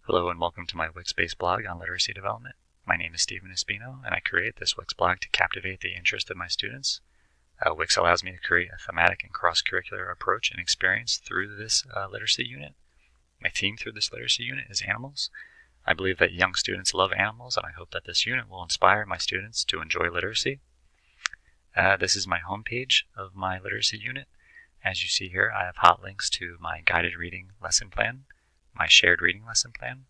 Hello and welcome to my Wix-based blog on literacy development. My name is Stephen Espino and I create this Wix blog to captivate the interest of my students. Wix allows me to create a thematic and cross-curricular approach and experience through this literacy unit. My theme through this literacy unit is animals. I believe that young students love animals and I hope that this unit will inspire my students to enjoy literacy. This is my homepage of my literacy unit. As you see here, I have hot links to my guided reading lesson plan, my shared reading lesson plan,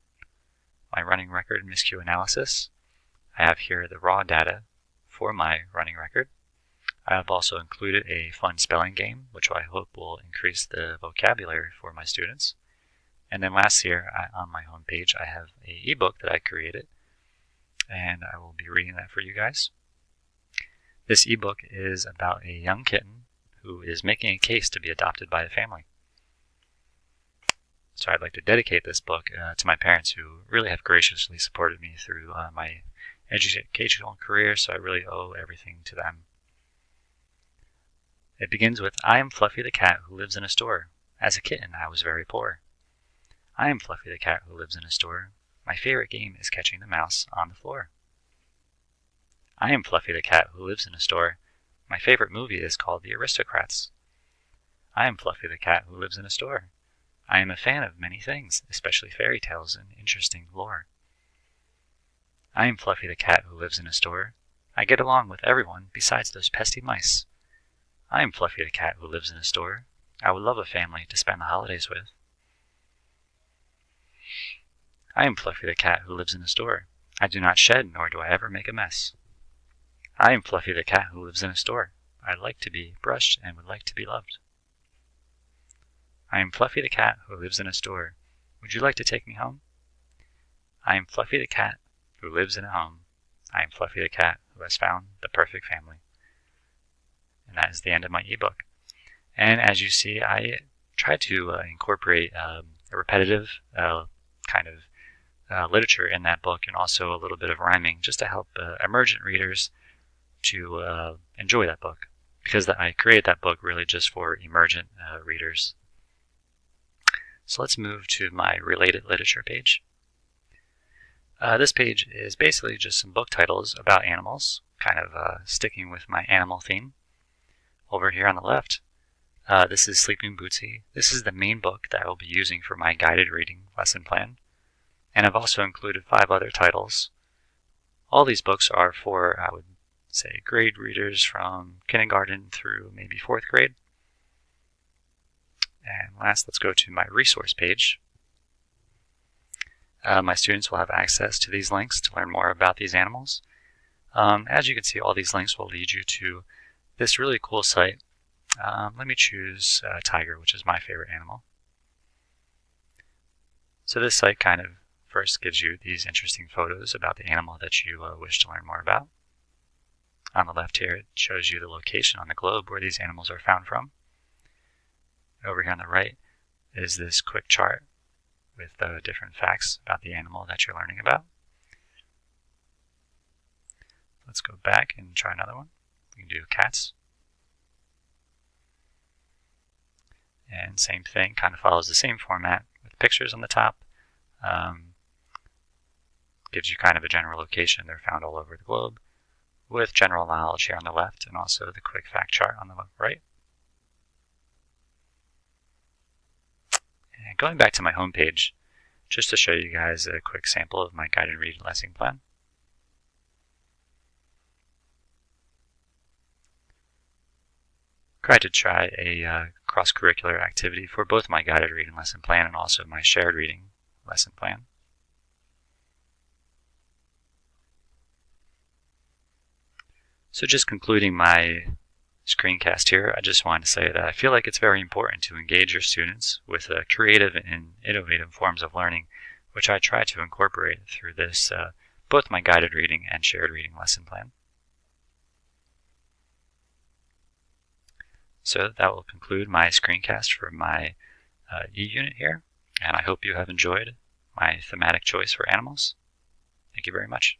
my running record miscue analysis. I have here the raw data for my running record. I have also included a fun spelling game, which I hope will increase the vocabulary for my students. And then last here on my homepage, I have an ebook that I created, and I will be reading that for you guys. This ebook is about a young kitten who is making a case to be adopted by a family. So I'd like to dedicate this book to my parents who really have graciously supported me through my educational career, so I really owe everything to them. It begins with, I am Fluffy the cat who lives in a store. As a kitten, I was very poor. I am Fluffy the cat who lives in a store. My favorite game is catching the mouse on the floor. I am Fluffy the cat who lives in a store. My favorite movie is called The Aristocrats. I am Fluffy the cat who lives in a store. I am a fan of many things, especially fairy tales and interesting lore. I am Fluffy the cat who lives in a store. I get along with everyone besides those pesky mice. I am Fluffy the cat who lives in a store. I would love a family to spend the holidays with. I am Fluffy the cat who lives in a store. I do not shed, nor do I ever make a mess. I am Fluffy the cat who lives in a store. I like to be brushed and would like to be loved. I am Fluffy the cat who lives in a store. Would you like to take me home? I am Fluffy the cat who lives in a home. I am Fluffy the cat who has found the perfect family. And that is the end of my ebook. And as you see, I tried to incorporate a repetitive kind of literature in that book and also a little bit of rhyming just to help emergent readers to enjoy that book, because I created that book really just for emergent readers. So let's move to my related literature page. This page is basically just some book titles about animals, kind of sticking with my animal theme. Over here on the left, this is Sleeping Bootsy. This is the main book that I will be using for my guided reading lesson plan. And I've also included 5 other titles. All these books are for, I would say, grade readers from kindergarten through maybe 4th grade. And last, let's go to my resource page. My students will have access to these links to learn more about these animals. As you can see, all these links will lead you to this really cool site. Let me choose tiger, which is my favorite animal. So this site kind of first gives you these interesting photos about the animal that you wish to learn more about. On the left here, it shows you the location on the globe where these animals are found from. Over here on the right is this quick chart with different facts about the animal that you're learning about. Let's go back and try another one. We can do cats. And same thing, kind of follows the same format with pictures on the top. Gives you kind of a general location. They're found all over the globe with general knowledge here on the left and also the quick fact chart on the right. And going back to my home page, just to show you guys a quick sample of my guided reading lesson plan. I tried to try a cross-curricular activity for both my guided reading lesson plan and also my shared reading lesson plan. So just concluding my screencast here, I just wanted to say that I feel like it's very important to engage your students with creative and innovative forms of learning, which I try to incorporate through this, both my guided reading and shared reading lesson plan. So that will conclude my screencast for my e-unit here, and I hope you have enjoyed my thematic choice for animals. Thank you very much.